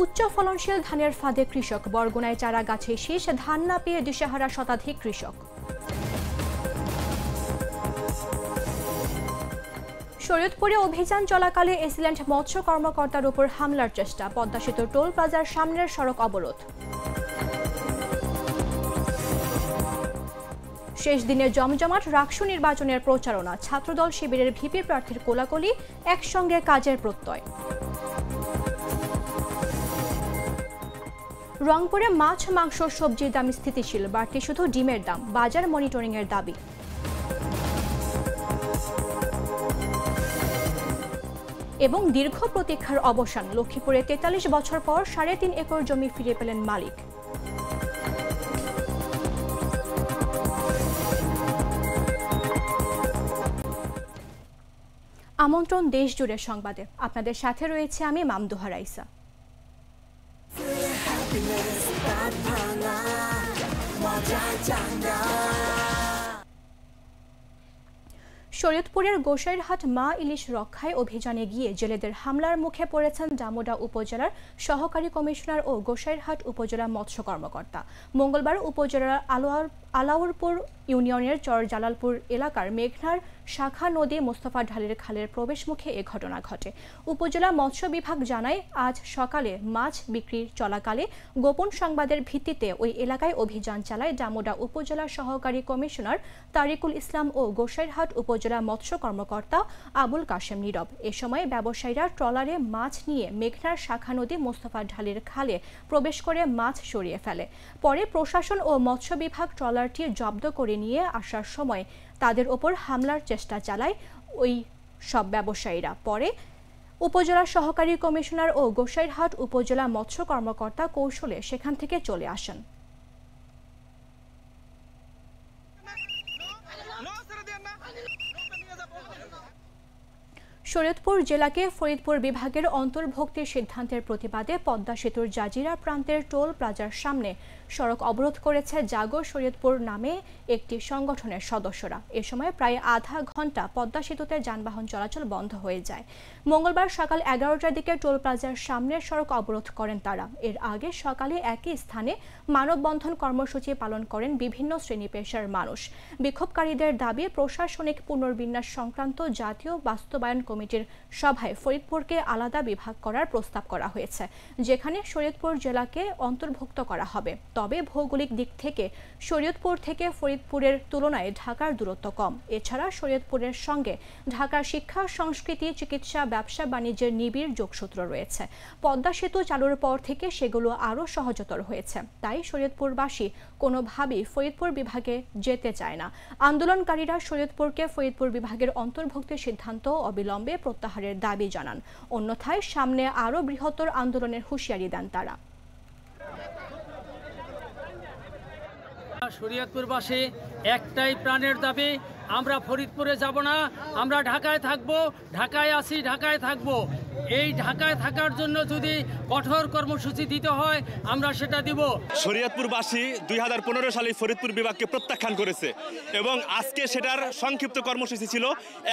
উচ্চ ফলনশীল ধানের ফাঁদে কৃষক, বরগুনায় চারা গাছে শীষ, ধান না পেয়ে দিশেহারা শতাধিক কৃষক। শরীয়তপুরে অভিযান চলাকালে এসিল্যান্ড মৎস্য কর্মকর্তার উপর হামলার চেষ্টা, পদ্মা সেতু টোল প্লাজার সামনের সড়ক অবরোধ। শেষ দিনে জমজমাট রাকসু নির্বাচনের প্রচারণা, ছাত্রদল শিবিরের ভিপি প্রার্থীর কোলাকুলি, একসঙ্গে কাজের প্রত্যয়। রংপুরে মাছ, মাংস, সবজির দাম স্থিতিশীল, বাড়তি শুধু ডিমের দাম, বাজার মনিটরিংয়ের দাবি। এবং দীর্ঘ প্রতীক্ষার অবসান, লক্ষ্মীপুরে ৪৩ বছর পর ৩.৫ একর জমি ফিরে পেলেন মালিক। আমন্ত্রণ দেশ জুড়ে সংবাদে, আপনাদের সাথে রয়েছে আমি মামদুহা রাইসা। শরীয়তপুরের গোসাইরহাট মা ইলিশ রক্ষায় অভিযানে গিয়ে জেলেদের হামলার মুখে পড়েছেন ডামুডা উপজেলার সহকারী কমিশনার ও গোসাইরহাট উপজেলা মৎস্য কর্মকর্তা। মঙ্গলবার উপজেলার আলাউরপুর ইউনিয়নের চর জালালপুর এলাকার মেঘনার শাখা নদী মোস্তফা ঢালের খালের প্রবেশমুখে এ ঘটনা ঘটে। উপজেলা মৎস্য বিভাগ জানায়, আজ সকালে মাছ বিক্রি চলাকালে গোপন সংবাদের ভিত্তিতে ওই এলাকায় অভিযান চালায় ডামুডা উপজেলা সহকারী কমিশনার তারিকুল ইসলাম ও গোসাইরহাট উপজেলা মৎস্য কর্মকর্তা আবুল কাশেম নীরব। এ সময় ব্যবসায়ীরা ট্রলারে মাছ নিয়ে মেঘনার শাখা নদী মোস্তফা ঢালের খালে প্রবেশ করে মাছ সরিয়ে ফেলে। পরে প্রশাসন ও মৎস্য বিভাগ ট্রলারটি জব্দ করে নিয়ে আসার সময় তাদের ওপর হামলার চেষ্টা চালায় ওই সব ব্যবসায়ীরা। পরে উপজেলা সহকারী কমিশনার ও গোসাইরহাট উপজেলা মৎস্য কর্মকর্তা কৌশলে সেখান থেকে চলে আসেন। শরীয়তপুর জেলাকে ফরিদপুর বিভাগের অন্তর্ভুক্তির সিদ্ধান্তের প্রতিবাদে পদ্মা সেতুর জাজিরা প্রান্তের টোল প্লাজার সামনে সড়ক অবরোধ করেছে জাগো শরীয়তপুর নামে একটি সংগঠনের সদস্যরা। এ সময় প্রায় আধা ঘন্টা পদ্মা সেতুতে যানবাহন চলাচল বন্ধ হয়ে যায়। মঙ্গলবার সকাল 11টার দিকে টোল প্লাজার সামনের সড়ক অবরোধ করেন তারা। এর আগে সকালে একই স্থানে মানববন্ধন কর্মসূচি পালন করেন বিভিন্ন শ্রেণী পেশার মানুষ। বিক্ষোভকারীদের দাবি, প্রশাসনিক পুনর্বিন্যাস সংক্রান্ত জাতীয় বাস্তবায়ন কমিটির সভায় ফরিদপুরকে আলাদা বিভাগ করার প্রস্তাব করা হয়েছে, যেখানে শরীয়তপুর জেলাকে অন্তর্ভুক্ত করা হবে। তবে ভৌগোলিক দিক থেকে শরীয়তপুর থেকে ফরিদপুরের তুলনায় ঢাকার দূরত্ব কম। এছাড়া শরীয়তপুরের সঙ্গে ঢাকার শিক্ষা, সংস্কৃতি, চিকিৎসা, ব্যবসা বাণিজ্যের নিবিড় যোগসূত্র রয়েছে। পদ্মা সেতু চালুর পর থেকে সেগুলো আরও সহজতর হয়েছে। তাই শরীয়তপুরবাসী কোনোভাবেই ফরিদপুর বিভাগে যেতে চায় না। আন্দোলনকারীরা শরীয়তপুরকে ফরিদপুর বিভাগের অন্তর্ভুক্তির সিদ্ধান্ত অবিলম্বে প্রত্যাহারের দাবি জানান। অন্যথায় সামনে আরও বৃহত্তর আন্দোলনের হুঁশিয়ারি দেন তারা। শরীয়তপুরবাসী একটাই প্রাণের দাবি, আমরা ফরিদপুরে যাব না, আমরা ঢাকায় থাকব, ঢাকায় আছি, ঢাকায় থাকব। এই ঢাকায় থাকার জন্য যদি কঠোর কর্মসূচি দিতে হয় আমরা সেটা দিব। শরীয়তপুরবাসী 2015 সালে ফরিদপুর বিভাগকে প্রত্যাখ্যান করেছে এবং আজকে সেটার সংক্ষিপ্ত কর্মসূচি ছিল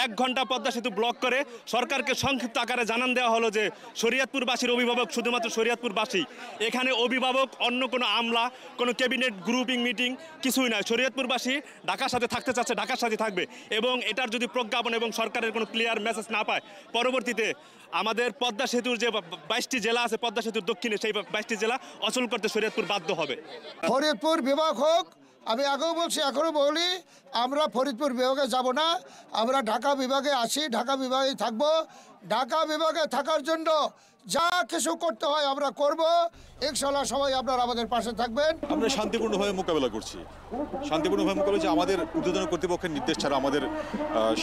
1 ঘন্টা পদ্মা সেতু ব্লক করে সরকারকে সংক্ষিপ্ত আকারে জানান দেওয়া হলো যে শরীয়তপুরবাসীর অভিভাবক শুধুমাত্র শরীয়তপুরবাসী, এখানে অভিভাবক অন্য কোনো আমলা, কোনো ক্যাবিনেট গ্রুপিং মিটিং কিছুই নয়। শরীয়তপুরবাসী ঢাকার সাথে থাকতে চাচ্ছে, ঢাকার সাথে থাকবে এবং এটার যদি প্রজ্ঞাপন এবং সরকারের কোনো ক্লিয়ার মেসেজ না পায়, পরবর্তীতে আমাদের পদ্মা সেতুর যে 22টি জেলা আছে, পদ্মা সেতুর দক্ষিণে সেই 22টি জেলা অচল করতে শরীয়তপুর বাধ্য হবে। ফরিদপুর বিভাগ হোক, আমি আগেও বলছি, এখনও বলি, আমরা ফরিদপুর বিভাগে যাব না, আমরা ঢাকা বিভাগে আছি, ঢাকা বিভাগে থাকবো। ঢাকা বিভাগে থাকার জন্য যা কিছু করতে হয় আমরা করব। ইনশাআল্লাহ সবাই আপনারা আমাদের পাশে থাকবেন। আমরা শান্তিপূর্ণভাবে মোকাবেলা করছি, শান্তিপূর্ণভাবে মোকাবেলা করছি। আমাদের ঊর্ধ্বতন কর্তৃপক্ষের নির্দেশ ছাড়া আমাদের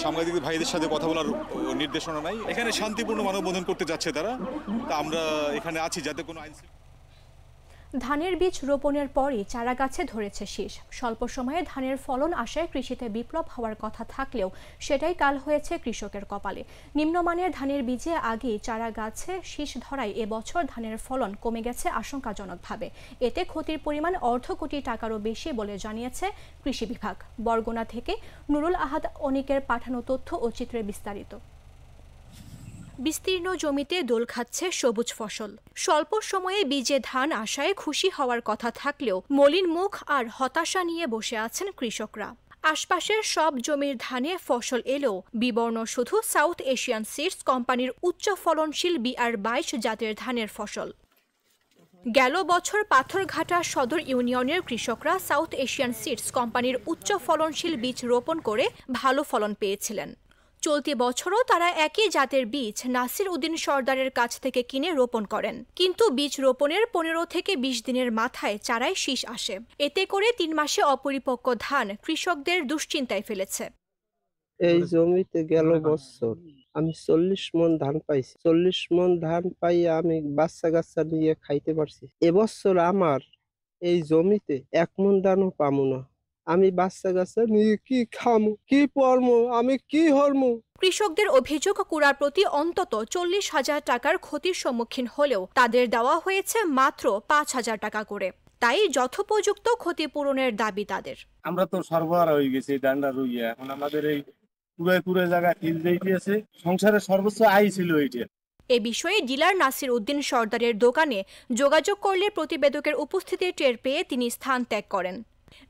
সাংবাদিক ভাইদের সাথে কথা বলার নির্দেশনা নাই। এখানে শান্তিপূর্ণ মানববন্ধন করতে যাচ্ছে তারা, তা আমরা এখানে আছি যাতে কোনো আইন। ধানের বীজ রোপণের পরই চারা গাছে ধরেছে শীষ। স্বল্প সময়ে ধানের ফলন আসায় কৃষিতে বিপ্লব হওয়ার কথা থাকলেও সেটাই কাল হয়েছে কৃষকের কপালে। নিম্নমানের ধানের বীজে আগেই চারা গাছে শীষ ধরায় এবছর ধানের ফলন কমে গেছে আশঙ্কাজনকভাবে। এতে ক্ষতির পরিমাণ অর্ধ কোটি টাকারও বেশি বলে জানিয়েছে কৃষি বিভাগ। বরগুনা থেকে নুরুল আহাদ অনিকের পাঠানো তথ্য ও চিত্রে বিস্তারিত। বিস্তীর্ণ জমিতে দোল খাচ্ছে সবুজ ফসল। স্বল্প সময়ে বীজে ধান আসায় খুশি হওয়ার কথা থাকলেও মলিন মুখ আর হতাশা নিয়ে বসে আছেন কৃষকরা। আশপাশের সব জমির ধানে ফসল এলেও বিবর্ণ শুধু সাউথ এশিয়ান সিডস কোম্পানির উচ্চ ফলনশীল BR-22 জাতের ধানের ফসল। গেল বছর পাথরঘাটা সদর ইউনিয়নের কৃষকরা সাউথ এশিয়ান সিডস কোম্পানির উচ্চ ফলনশীল বীজ রোপণ করে ভালো ফলন পেয়েছিলেন। চলতি বছরও তারা একই জাতের বীজ নাসির উদ্দিন সর্দারের কাছ থেকে কিনে রোপণ করেন, কিন্তু বীজ রোপণের 15 থেকে 20 দিনের মাথায় চারায় শীষ আসে। এতে করে 3 মাসে অপরিপক্ক ধান কৃষকদের দুশ্চিন্তায় ফেলেছে। এই জমিতে গেল বছর আমি 40 মণ ধান পাইছি। 40 মণ ধান পাইয়ে আমি বাচ্চা কাচ্চা নিয়ে খাইতে পারছি। এবছর আমার এই জমিতে 1 মণ ধানও পামু না। আমি বাচ্চা কাচ্চা নিয়ে কি খামু, কি পরমু, আমি কি হরমু। কৃষকদের অভিযোগ কুড়ার প্রতি অন্তত 40,000 টাকার ক্ষতির সম্মুখীন হলেও তাদের দেওয়া হয়েছে মাত্র 5,000 টাকা করে। তাই যথোপযুক্ত ক্ষতিপূরণের দাবি তাদের। আমরা তো সর্বহারা হয়ে গেছি ডান্ডা রুইয়া, এখন আমাদের এই পুরো জায়গা কিল দিয়েছে, সংসারের সর্বোচ্চ আয় ছিল এইটা। এ বিষয়ে ডিলার নাসির উদ্দিন সর্দারের দোকানে যোগাযোগ করলে প্রতিবেদকের উপস্থিতি টের পেয়ে তিনি স্থান ত্যাগ করেন।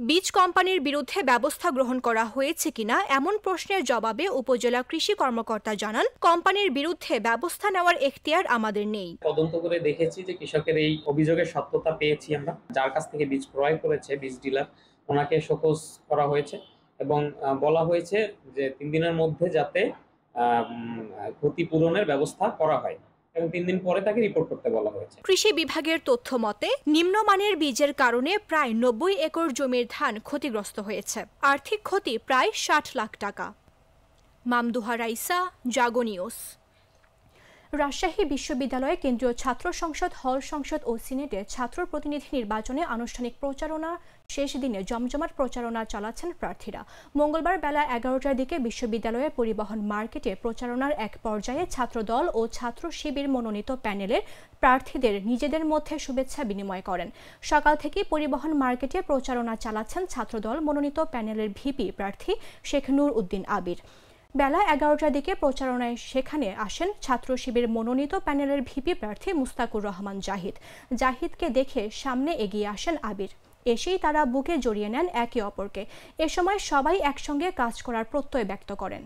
বীজ কোম্পানির বিরুদ্ধে ব্যবস্থা গ্রহণ করা হয়েছে কিনা এমন প্রশ্নের জবাবে উপজেলা কৃষি কর্মকর্তা জানান, কোম্পানির বিরুদ্ধে ব্যবস্থা নেওয়ার এখতিয়ার আমাদের নেই। তদন্ত করে দেখেছি যে কৃষকের এই অভিযোগের সত্যতা পেয়েছি আমরা। যার কাছ থেকে বীজ ক্রয় করেছে বীজ ডিলার, ওনাকে শোকজ করা হয়েছে এবং বলা হয়েছে যে 3 দিনের মধ্যে যাতে ক্ষতিপূরণের ব্যবস্থা করা হয় এবং 3 দিন পরে তাকে রিপোর্ট করতে বলা হয়েছে। কৃষি বিভাগের তথ্য মতে নিম্নমানের বীজের কারণে প্রায় 90 একর জমির ধান ক্ষতিগ্রস্ত হয়েছে। আর্থিক ক্ষতি প্রায় 60 লাখ টাকা। মামদুহা রাইসা, জাগো নিউজ। রাজশাহী বিশ্ববিদ্যালয়ে কেন্দ্রীয় ছাত্র সংসদ, হল সংসদ ও সিনেটে ছাত্র প্রতিনিধি নির্বাচনে আনুষ্ঠানিক প্রচারণা শেষ দিনে জমজমাট প্রচারণা চালাচ্ছেন প্রার্থীরা। মঙ্গলবার বেলা 11টার দিকে বিশ্ববিদ্যালয়ের পরিবহন মার্কেটে প্রচারণার এক পর্যায়ে ছাত্রদল ও ছাত্র শিবির মনোনীত প্যানেলের প্রার্থীদের নিজেদের মধ্যে শুভেচ্ছা বিনিময় করেন। সকাল থেকে পরিবহন মার্কেটে প্রচারণা চালাচ্ছেন ছাত্রদল মনোনীত প্যানেলের ভিপি প্রার্থী শেখ নূর উদ্দিন আবির। বেলা 11টার দিকে প্রচারণায় সেখানে আসেন ছাত্র শিবির মনোনীত প্যানেলের ভিপি প্রার্থী মুস্তাকুর রহমান জাহিদ। জাহিদকে দেখে সামনে এগিয়ে আসেন আবির। এসেই তারা বুকে জড়িয়ে নেন একে অপরকে। এ সময় সবাই একসঙ্গে কাজ করার প্রত্যয় ব্যক্ত করেন।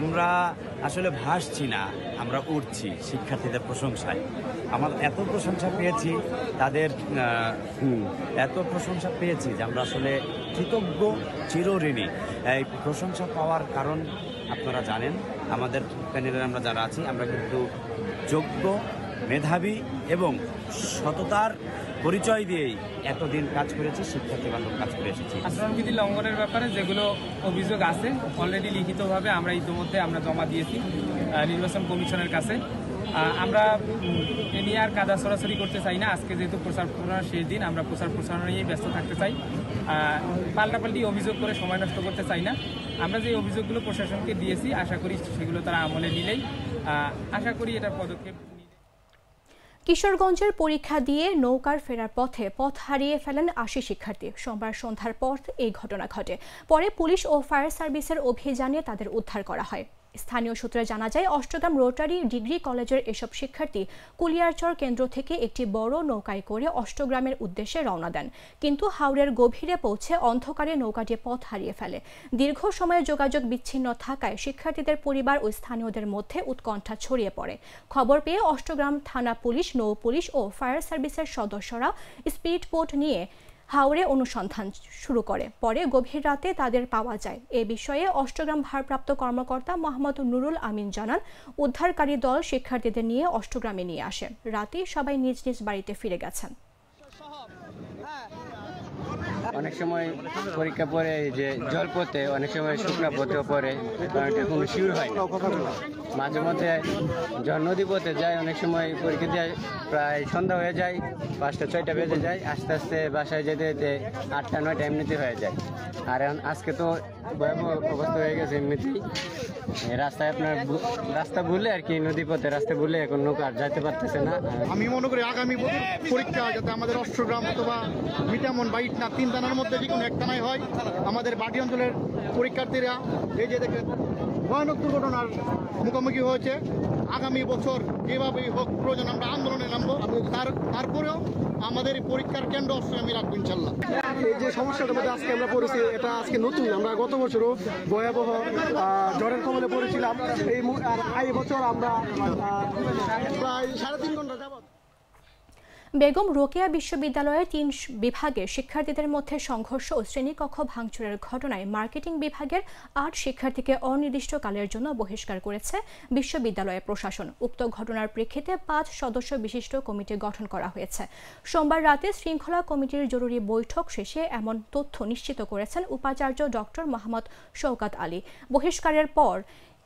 আমরা আসলে ভাসছি না, আমরা উঠছি শিক্ষার্থীদের প্রশংসায়। আমরা এত প্রশংসা পেয়েছি, তাদের এত প্রশংসা পেয়েছি যে আমরা আসলে কৃতজ্ঞ, চিরঋণী। এই প্রশংসা পাওয়ার কারণ আপনারা জানেন, আমাদের প্যানেলের আমরা যারা আছি আমরা কিন্তু যোগ্য, মেধাবী এবং সততার পরিচয় দিয়েই এতদিন কাজ করেছি, শিক্ষার্থী বান্ধব কাজ করে এসেছি। আচরণবিধি লঙ্ঘনের ব্যাপারে যেগুলো অভিযোগ আছে অলরেডি লিখিতভাবে আমরা ইতিমধ্যে জমা দিয়েছি নির্বাচন কমিশনের কাছে। আমরা এ নিয়ে আর কাদা সরাসরি করতে চাই না। আজকে যেহেতু প্রচার প্রচারণার শেষ দিন, আমরা প্রচার প্রচারণা নিয়েই ব্যস্ত থাকতে চাই। পাল্টাপাল্টি অভিযোগ করে সময় নষ্ট করতে চাই না। আমরা যে অভিযোগগুলো প্রশাসনকে দিয়েছি, আশা করি সেগুলো তারা আমলে নিলেই আশা করি এটার পদক্ষেপ। কিশোরগঞ্জের পরীক্ষা দিয়ে নৌকার ফেরার পথে পথ হারিয়ে ফেলেন 80 শিক্ষার্থী। সোমবার সন্ধ্যার পর এই ঘটনা ঘটে। পরে পুলিশ ও ফায়ার সার্ভিসের অভিযানে তাদের উদ্ধার করা হয়। স্থানীয় সূত্রে জানা যায়, অষ্টগ্রাম রোটারি ডিগ্রি কলেজের এসব শিক্ষার্থী কুলিয়ারচর কেন্দ্র থেকে একটি বড় নৌকায় করে অষ্টগ্রামের উদ্দেশ্যে রওনা দেন, কিন্তু হাওরের গভীরে পৌঁছে অন্ধকারে নৌকাটি পথ হারিয়ে ফেলে। দীর্ঘ সময় যোগাযোগ বিচ্ছিন্ন থাকায় শিক্ষার্থীদের পরিবার ও স্থানীয়দের মধ্যে উৎকণ্ঠা ছড়িয়ে পড়ে। খবর পেয়ে অষ্টগ্রাম থানা পুলিশ, নৌ পুলিশ ও ফায়ার সার্ভিসের সদস্যরা স্পিড বোট নিয়ে হাওরে অনুসন্ধান শুরু করে। পরে গভীর রাতে তাদের পাওয়া যায়। এ বিষয়ে অষ্টগ্রাম ভারপ্রাপ্ত কর্মকর্তা মোহাম্মদ নুরুল আমিন জানান, উদ্ধারকারী দল শিক্ষার্থীদের নিয়ে অষ্টগ্রামে নিয়ে আসে। রাতে সবাই নিজ নিজ বাড়িতে ফিরে গেছেন। অনেক সময় পরীক্ষা পরে যে জল পথে, অনেক সময় শুকনা পথেও পরে, কারণ এটা কোনো শিওর হয় না। মাঝে মধ্যে নদী পথে যায়, অনেক সময় পরীক্ষা দিয়ে প্রায় সন্ধ্যা হয়ে যায়, 5টা-6টা বেজে যায়। আস্তে আস্তে বাসায় যেতে যেতে 8টা-9টা এমনিতে হয়ে যায়। আর আজকে তো ভয়াবহ অবস্থা হয়ে গেছে এমনিতেই। রাস্তায় আপনার রাস্তা ভুলে আর কি, নদী পথে রাস্তা ভুলে এখন নৌকা আর যেতে পারতেছে না। আমি মনে করি আগামী পরীক্ষা যাতে আমাদের অষ্টগ্রাম অথবা মিটামন বা ইটনা 3 থানার মধ্যে যে কোনো এক থানায় হয়। আমাদের বাটি অঞ্চলের পরীক্ষার্থীরা এই যে দেখেন ভয়ানক দুর্ঘটনার মুখোমুখি হয়েছে। আগামী বছর যেভাবেই হোক প্রয়োজন আমরা আন্দোলনে নামবো, তারপরেও আমাদের এই পরীক্ষার কেন্দ্র অবশ্যই আমি রাখবো ইনশাল্লাহ। এই যে সমস্যাটার মধ্যে আজকে আমরা পড়েছি এটা আজকে নতুন, আমরা গত বছরও ভয়াবহ ঝড়ের কবলে পড়েছিলাম। এই বছর আমরা প্রায় 3.5 ঘন্টা যাবত বেগম রোকেয়া বিশ্ববিদ্যালয়ের 3 বিভাগের শিক্ষার্থীদের মধ্যে সংঘর্ষ ও শ্রেণীকক্ষ ভাঙচুরের ঘটনায় মার্কেটিং বিভাগের 8 শিক্ষার্থীকে অনির্দিষ্টকালের জন্য বহিষ্কার করেছে বিশ্ববিদ্যালয়ের প্রশাসন। উক্ত ঘটনার প্রেক্ষিতে 5 সদস্য বিশিষ্ট কমিটি গঠন করা হয়েছে। সোমবার রাতে শৃঙ্খলা কমিটির জরুরি বৈঠক শেষে এমন তথ্য নিশ্চিত করেছেন উপাচার্য ডক্টর মোহাম্মদ শওকত আলী। বহিষ্কারের পর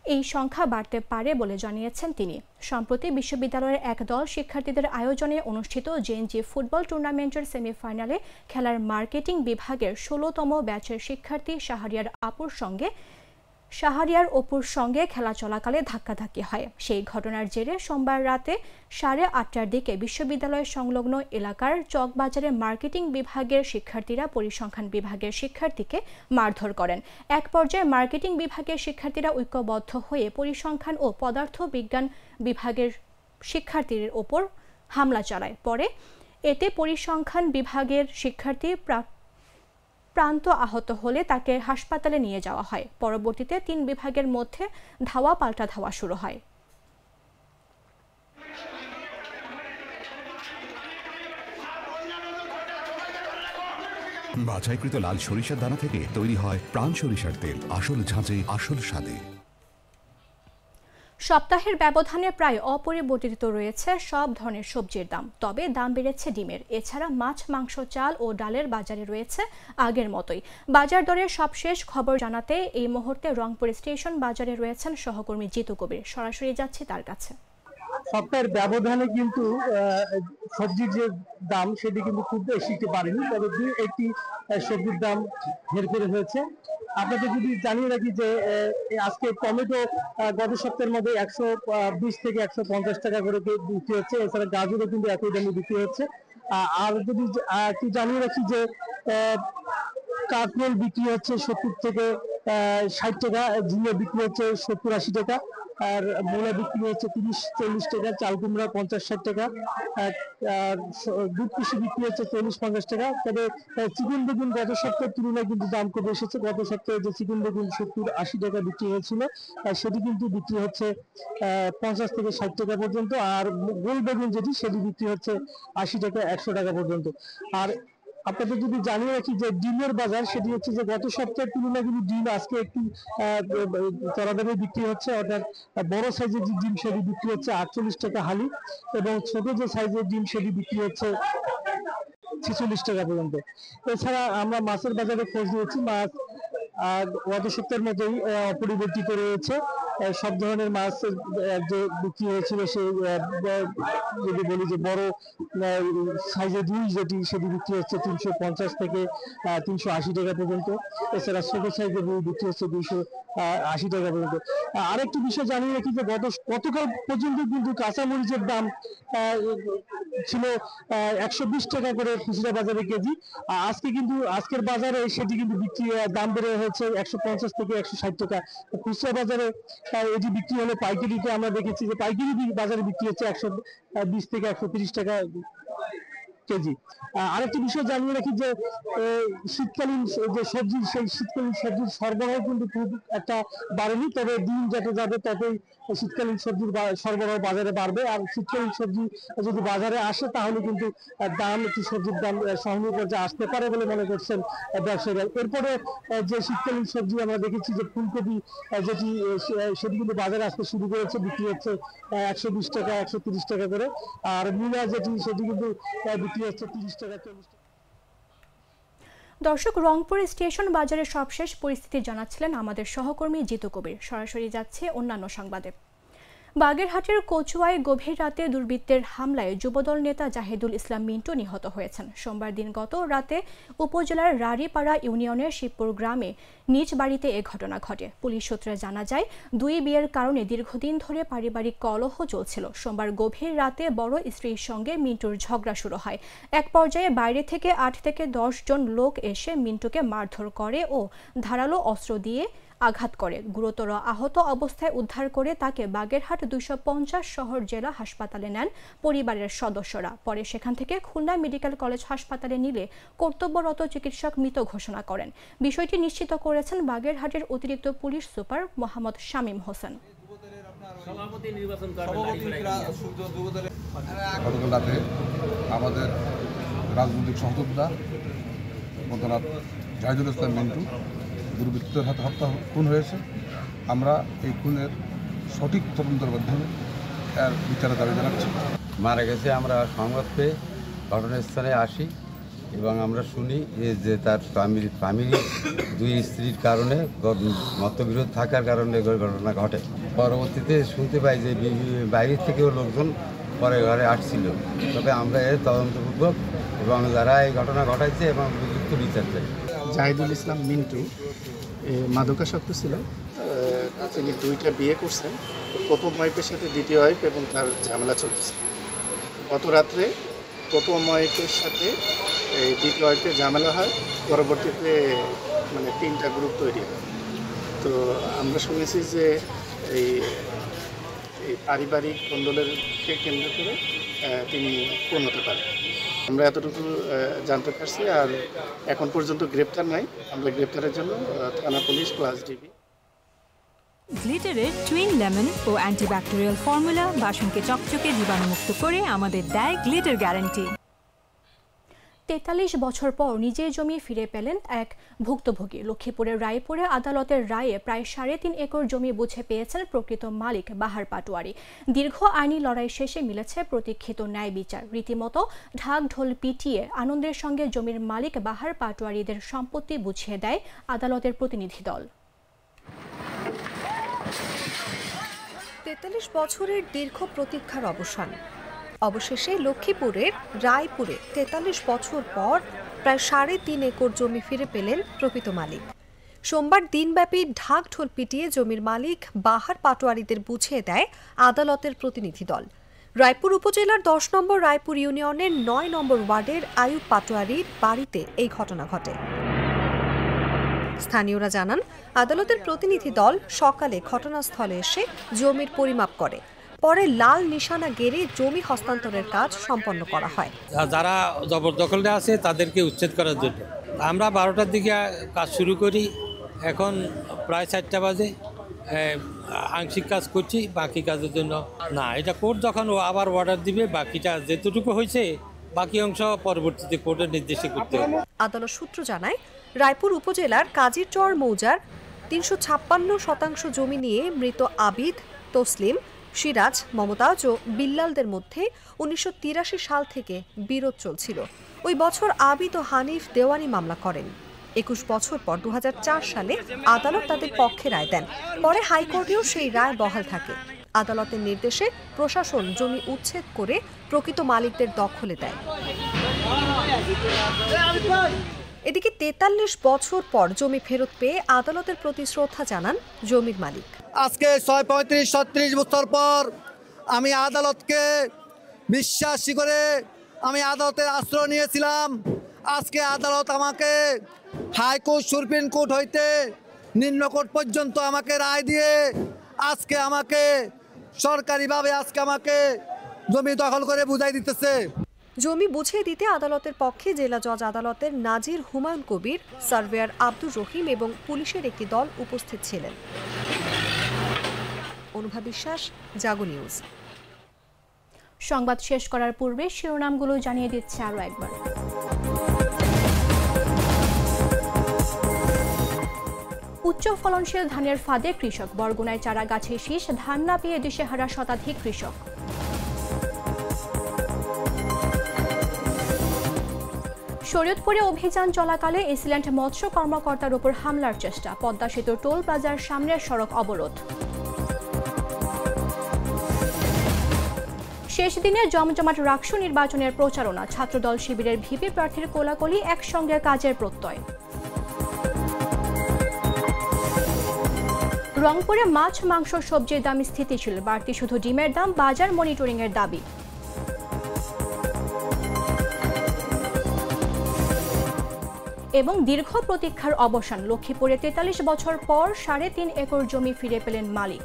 এই সংখ্যা বাড়তে পারে বলে জানিয়েছেন তিনি। সম্প্রতি বিশ্ববিদ্যালয়ের একদল শিক্ষার্থীদের আয়োজনে অনুষ্ঠিত জেএনজি ফুটবল টুর্নামেন্টের সেমিফাইনালে খেলার মার্কেটিং বিভাগের 16তম ব্যাচের শিক্ষার্থী শাহরিয়ার অপুর সঙ্গে খেলা চলাকালে ধাক্কাধাক্কি হয়। সেই ঘটনার জেরে সোমবার রাতে 8:30টার দিকে বিশ্ববিদ্যালয়ের সংলগ্ন এলাকার চকবাজারে মার্কেটিং বিভাগের শিক্ষার্থীরা পরিসংখ্যান বিভাগের শিক্ষার্থীকে মারধর করেন। এক পর্যায়ে মার্কেটিং বিভাগের শিক্ষার্থীরা ঐক্যবদ্ধ হয়ে পরিসংখ্যান ও পদার্থ বিজ্ঞান বিভাগের শিক্ষার্থীর ওপর হামলা চালায়। পরে এতে পরিসংখ্যান বিভাগের শিক্ষার্থী প্রান্ত আহত হলে তাকে হাসপাতালে নিয়ে যাওয়া হয়। পরবর্তীতে 3 বিভাগের মধ্যে ধাওয়া পাল্টা ধাওয়া শুরু হয়। বাছাইকৃত লাল সরিষার দানা থেকে তৈরি হয় প্রাণ সরিষার তেল, আসল ঝাঁঝে আসল স্বাদে। সপ্তাহের ব্যবধানে প্রায় অপরিবর্তিত রয়েছে সব ধরনের সবজির দাম, তবে দাম বেড়েছে ডিমের। এছাড়া মাছ, মাংস, চাল ও ডালের বাজারে রয়েছে আগের মতোই। বাজার দরের সবশেষ খবর জানাতে এই মুহূর্তে রংপুর স্টেশন বাজারে রয়েছেন সহকর্মী জিতু কবির। সরাসরি যাচ্ছি তার কাছে। সপ্তাহের ব্যবধানে কিন্তু সবজির যে দাম সেটি কিন্তু খুব বেশি পারেনি, তবে একটি সবজির দাম হেরফের হয়েছে। আপনাদের যদি জানিয়ে রাখি যে আজকে টমেটো গত সপ্তাহের মধ্যে 120 থেকে 150 টাকা করে বিক্রি হচ্ছে। এছাড়া গাজরও কিন্তু একই দামে বিক্রি হচ্ছে। আর যদি একটু জানিয়ে রাখি যে কাঁকরোল বিক্রি হচ্ছে 70 থেকে 60 টাকা, ঝিঙে বিক্রি হচ্ছে 70-80 টাকা, আর মূলা বিক্রি হচ্ছে 30-40 টাকা, চাল কুমড়া 50-60 টাকা, দুধ কৃষি বিক্রি হচ্ছে 40-50 টাকা। তবে চিকেন বেগুন গত সপ্তাহের তুলনায় কিন্তু দাম কমে এসেছে। গত সপ্তাহে যে চিকেন বেগুন 70-80 টাকা বিক্রি হয়েছিল সেটি কিন্তু বিক্রি হচ্ছে 50 থেকে 60 টাকা পর্যন্ত। আর গোল বেগুন যেটি সেটি বিক্রি হচ্ছে 80 টাকা 100 টাকা পর্যন্ত। আর আপনাদের যদি জানিয়ে রাখি যে ডিমের বাজার সেটি হচ্ছে যে গত সপ্তাহের তুলনায় কিন্তু ডিম আজকে একটু চড়া দামে বিক্রি হচ্ছে। অর্থাৎ বড় সাইজের যে ডিম সেটি বিক্রি হচ্ছে 48 টাকা হালি, এবং ছোট যে সাইজের ডিম সেটি বিক্রি হচ্ছে 46 টাকা পর্যন্ত। এছাড়া আমরা মাছের বাজারে খোঁজ নিয়েছি, মাছ গত সপ্তাহের মতোই অপরিবর্তিত রয়েছে। সব ধরনের মাছ যে বিক্রি হয়েছিল সেই যদি বলি যে বড় সাইজের রুই যেটি সেটি বিক্রি হচ্ছে 350 থেকে 380 টাকা পর্যন্ত। এছাড়া ছোট সাইজের রুই বিক্রি হচ্ছে 280 টাকা পর্যন্ত। আরেকটি বিষয় জানিয়ে রাখি যে গতকাল পর্যন্ত কিন্তু কাঁচামরিচের দাম ছিল 120 টাকা করে খুচরা বাজারে কেজি। আজকে কিন্তু আজকের বাজারে সেটি কিন্তু বিক্রি দাম বেড়ে হয়েছে 150 থেকে 160 টাকা। খুচরা বাজারে এটি বিক্রি হলে পাইকারিতে আমরা দেখেছি যে পাইকারি বাজারে বিক্রি হচ্ছে 120 থেকে 130 টাকা কেজি। আরেকটি বিষয় জানিয়ে রাখি যে শীতকালীন যে সবজি সেই শীতকালীন সবজির সরবরাহ কিন্তু খুব একটা বাড়েনি, তবে দিন যত যাবে ততই শীতকালীন সবজির সরবরাহ বাজারে বাড়বে। আর শীতকালীন সবজি যদি বাজারে আসে তাহলে কিন্তু দাম একটু সবজির দাম সহনীয় পর্যায়ে আসতে পারে বলে মনে করছেন ব্যবসায়ীরা। এরপরে যে শীতকালীন সবজি আমরা দেখেছি যে ফুলকপি যেটি সেটি কিন্তু বাজারে আসতে শুরু করেছে, বিক্রি হচ্ছে 120 টাকা 130 টাকা করে। আর মূলা যেটি সেটি কিন্তু বিক্রি হচ্ছে 30 টাকা 40 টাকা। দর্শক, রংপুর স্টেশন বাজারের সবশেষ পরিস্থিতি জানাচ্ছিলেন আমাদের সহকর্মী জিতু কবির। সরাসরি যাচ্ছে অন্যান্য সংবাদে। বাগেরহাটের কচুয়ায় গভীর রাতে দুর্বৃত্তের হামলায় যুবদল নেতা জাহিদুল ইসলাম মিন্টু নিহত হয়েছেন। সোমবার দিনগত রাতে উপজেলার রাড়িপাড়া ইউনিয়নের শিবপুর গ্রামে নিজ বাড়িতে এ ঘটনা ঘটে। পুলিশ সূত্রে জানা যায়, 2 বিয়ের কারণে দীর্ঘদিন ধরে পারিবারিক কলহ চলছিল। সোমবার গভীর রাতে বড় স্ত্রীর সঙ্গে মিন্টুর ঝগড়া শুরু হয়। এক পর্যায়ে বাইরে থেকে 8 থেকে 10 জন লোক এসে মিন্টুকে মারধর করে ও ধারালো অস্ত্র দিয়ে আঘাত করে। গুরুতর আহত অবস্থায় উদ্ধার করে তাকে বাগেরহাট 250 শহর জেলা হাসপাতালে নেন পরিবারের সদস্যরা। পরে সেখান থেকে খুলনা মেডিকেল কলেজ হাসপাতালে নিলে কর্তব্যরত চিকিৎসক মৃত ঘোষণা করেন। বিষয়টি নিশ্চিত করেছেন বাগেরহাটের অতিরিক্ত পুলিশ সুপার মোহাম্মদ শামীম হোসেন। গতকাল রাতে আমাদের রাজনৈতিক সহযোদ্ধা মতনাথ জাহিদুল ইসলাম মিন্টু দুর্বৃত্তের হাতে হত্যা খুন হয়েছে। আমরা এই খুনের সঠিক তদন্তের মাধ্যমে এর বিচারের দাবি জানাচ্ছি। মারা গেছে আমরা সংবাদ পেয়ে ঘটনাস্থলে আসি এবং আমরা শুনি যে তার ফ্যামিলি দুই স্ত্রীর কারণে মতবিরোধ থাকার কারণে ঘটনা ঘটে। পরবর্তীতে শুনতে পাই যে বাইরে থেকেও লোকজন পরে ঘরে আসছিল। তবে আমরা এর তদন্তপূর্বক এবং যারা এই ঘটনা ঘটাইছে এবং উপযুক্ত বিচার চাই। জাহিদুল ইসলাম মিন্টু মাদকাসক্ত ছিল। তিনি 2টা বিয়ে করছেন। প্রথম ওয়াইফের সাথে দ্বিতীয় ওয়াইফ এবং তার ঝামেলা চলছে। গত রাত্রে প্রথম ওয়াইফের সাথে দ্বিতীয় ওয়াইফের ঝামেলা হয়। পরবর্তীতে 3টা গ্রুপ তৈরি হয়। তো আমরা শুনেছি যে এই পারিবারিক কন্দলেরকে কেন্দ্র করে তিনি খুন হতে পারেন। আমরা এতটুকু জানতে পারছি। আর এখন পর্যন্ত গ্রেপ্তার নাই। আমরা গ্রেপ্তারের জন্য থানা পুলিশ প্লাস ডিবি। গ্লিটারের টুইন লেমন ও অ্যান্টিব্যাকটেরিয়াল ফর্মুলা বাসনকে চকচকে জীবাণুমুক্ত করে আমাদের দেয় গ্লিটার গ্যারান্টি। 43 বছর পর নিজের জমি ফিরে পেলেন এক ভুক্তভোগী। লক্ষ্মীপুরের রায়পুরে আদালতের রায়ে প্রায় 3.5 একর জমি বুঝে পেয়েছেন প্রকৃত মালিক বাহার পাটোয়ারি। দীর্ঘ আইনি লড়াই শেষে মিলেছে প্রতীক্ষিত ন্যায় বিচার। রীতিমতো ঢাক ঢোল পিটিয়ে আনন্দের সঙ্গে জমির মালিক বাহার পাটোয়ারিদের সম্পত্তি বুঝিয়ে দেয় আদালতের প্রতিনিধি দল। 43 বছরের দীর্ঘ প্রতীক্ষার অবসান। অবশেষে লক্ষ্মীপুরের রায়পুরে 43 বছর পর প্রায় 3.5 একর জমি ফিরে পেলেন প্রকৃত মালিক। সোমবার দিনব্যাপী ঢাক ঢোল পিটিয়ে জমির মালিক বাহার পাটোয়ারিদের বুঝিয়ে দেয় আদালতের প্রতিনিধি দল। রায়পুর উপজেলার 10 নম্বর রায়পুর ইউনিয়নের 9 নম্বর ওয়ার্ডের আয়ুব পাটোয়ারির বাড়িতে এই ঘটনা ঘটে। স্থানীয়রা জানান, আদালতের প্রতিনিধি দল সকালে ঘটনাস্থলে এসে জমির পরিমাপ করে। পরে লাল নিশানা গেড়ে জমি হস্তান্তরের কাজ সম্পন্ন করা হয়। যারা জবরদখলে আছে তাদেরকে উচ্ছেদ করার জন্য আমরা 12টার দিকে কাজ শুরু করি। এখন প্রায় 4টা বাজে। আংশিক কাজ করছি, বাকি কাজের জন্য না। এটা কোর্ট যখন আবার অর্ডার দিবে, বাকিটা যেটুকু হয়েছে বাকি অংশ পরবর্তীতে কোর্টের নির্দেশে করতে হবে। আদালত সূত্র জানায়, রায়পুর উপজেলার কাজীরচর মৌজার 356% জমি নিয়ে মৃত আবিদ, তসলিম, সিরাজ, মমতাজ ও বিল্লালদের মধ্যে 1983 সাল থেকে বিরোধ চলছিল। ওই বছর আবিদ ও হানিফ দেওয়ানি মামলা করেন। 21 বছর পর 2004 সালে আদালত তাদের পক্ষে রায় দেন। পরে হাইকোর্টেও সেই রায় বহাল থাকে। আদালতের নির্দেশে প্রশাসন জমি উচ্ছেদ করে প্রকৃত মালিকদের দখলে দেয়। এদিকে 43 বছর পর জমি ফেরত পেয়ে আদালতের প্রতি শ্রদ্ধা জানান জমির মালিক। আজকে 35-36 বছর পর আমি আদালতকে বিশ্বাসী করে আমি আদালতের আশ্রয় নিয়েছিলাম। আজকে আদালত আমাকে হাইকোর্ট, সুপ্রিম কোর্ট হইতে নিম্ন কোর্ট পর্যন্ত আমাকে রায় দিয়ে আজকে আমাকে সরকারিভাবে আমাকে জমি দখল করে বুঝাই দিতেছে। জমি বুঝিয়ে দিতে আদালতের পক্ষে জেলা জজ আদালতের নাজির হুমায়ুন কবির, সার্ভেয়ার আব্দুর রহিম এবং পুলিশের একটি দল উপস্থিত ছিলেন। অনুভা বিশ্বাস, জাগো নিউজ। সংবাদ শেষ করার পূর্বে শিরোনামগুলো জানিয়ে দিচ্ছে আরো একবার। উচ্চ ফলনশীল ধানের ফাঁদে কৃষক। বরগুনায় চারা গাছে শীষ, ধান না পেয়ে দিশেহারা শতাধিক কৃষক। শরীয়তপুরে অভিযান চলাকালে ইসল্যান্ড মৎস্য কর্মকর্তার উপর হামলার চেষ্টা। পদ্মা সেতুর টোল প্লাজার সামনের সড়ক অবরোধ। শেষ দিনে জমজমাট রাকসু নির্বাচনের প্রচারণা। ছাত্রদল শিবিরের ভিপি প্রার্থীর কোলাকুলি, একসঙ্গে কাজের প্রত্যয়। রংপুরে মাছ, মাংস, সবজির দাম স্থিতিশীল। বাড়তি শুধু ডিমের দাম, বাজার মনিটরিং এর দাবি। এবং দীর্ঘ প্রতীক্ষার অবসান, লক্ষ্মীপুরে ৪৩ বছর পর ৩.৫ একর জমি ফিরে পেলেন মালিক।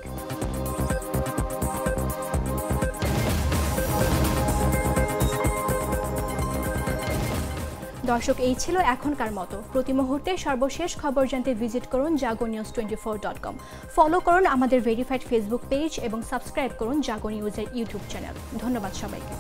দর্শক, এই ছিল এখনকার মতো। প্রতি মুহূর্তে সর্বশেষ খবর জানতে ভিজিট করুন jagonews24.com। ফলো করুন আমাদের ভেরিফাইড ফেসবুক পেজ এবং সাবস্ক্রাইব করুন জাগো নিউজের ইউটিউব চ্যানেল। ধন্যবাদ সবাইকে।